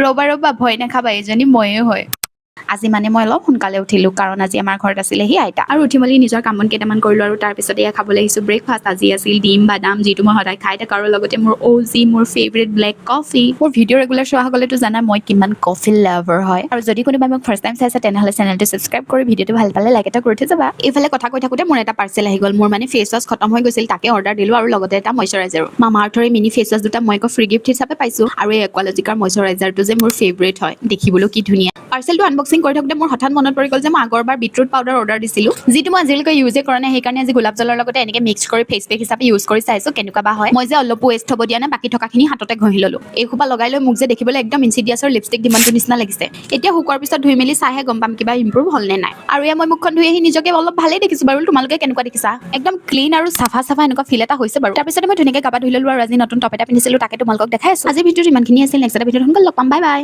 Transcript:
ৰবা ভয় নাখাবা, এজনী ময়ে হয়। আজি মানে মই অলপ সোনকালে উঠিলোঁ, কাৰণ আজি আমাৰ ঘৰত আছিলেহি আইতা। আৰু উঠি মেলি নিজৰ কাম বন কেইটামান কৰিলোঁ, আৰু তাৰপিছতে এয়া খাবলৈ আহিছোঁ ব্ৰেকফাষ্ট। আজি আছিল ডিম বাদাম, যিটো মই সদায় খাই থাকোঁ, আৰু লগতে মোৰ মোৰ ফেভৰেট ব্লেক কফি। মোৰ ভিডিঅ' ৰেগুলাৰ চোৱাসকলেতো জানা মই কিমান কফি লাভাৰ হয়। আৰু যদি কোনোবাই মোক ফাৰ্ষ্ট টাইম চাইছে তেনেহ'লে চেনেলটো ছাবস্ক্ৰাইব কৰি ভিডিঅ'টো ভাল পালে লাইক এটা কৰি থৈ যাবা। এইফালে কথা কৈ থাকোঁতে মোৰ এটা পাৰ্চেল আহি গ'ল। মোৰ মানে ফেচ ৱাছ খতম হৈ গৈছিল, তাকে অৰ্ডাৰ দিলোঁ, আৰু লগতে এটা মইশ্চাৰাইজাৰো। মামা আৰ্থৰ মিনি ফেচ ৱাছ দুটা মই আকৌ ফ্ৰী গিফ্ট হিচাপে পাইছোঁ। আৰু এই একুৱালজিকাৰ মইশ্চাৰাইজাৰটো যে মোৰ ফেভৰেট হয়, দেখিবলৈ কি ধুনীয়া। পাৰ্চেলটো আনবক্সিং কৰি থাকোঁতে মোৰ হঠাৎ মনত পৰি গ'ল যে মই আগৰবাৰ বিটৰুট পাউডাৰ অৰ্ডাৰ দিছিলোঁ, যিটো মই আজিলৈকে ইউজে কৰা নাই। সেইকাৰণে আজি গোলাপ জলৰ লগতে এনেকৈ মিক্স কৰি ফেচ পেক হিচাপে ইউজ কৰি চাইছোঁ কেনেকুৱা বা হয়। মই যে অলপো ৱেষ্ট হ'ব দিয়া নাই, বাকী থকাখিনি হাততে ঘঁহি ল'লোঁ। এই সোপা লগাই লৈ মোক যে দেখিবলৈ একদম ইনচিডিয়াছৰ লিপষ্টিক ডিমানটো নিচিনা লাগিছে। এতিয়া শুকোৱাৰ পিছত ধুই মেলি চাইহে গম পাম কিবা ইম্প্ৰুভ হ'ল নে নাই। আৰু এয়া মই মুখখন ধুই আহি নিজকে অলপ ভালেই দেখিছোঁ বাৰু। তোমালোকে কেনেকুৱা দেখিছা? একদম ক্লিন আৰু চাফা এনেকুৱা ফিল এটা হৈছে বাৰু। তাৰপিছতে মই ধুনীয়াকৈ গা পা ধুই ল'লোঁ, আৰু আজি নতুন টপ এটা পিন্ধিছিলোঁ, তাকে তোমালোকক দেখাই আছোঁ। আজি ভিডিঅ'টো ইমানখিনি আছিল। নেক্সট এটা ভিডিঅ'ত সোনকালে লগ পাম। Bye bye.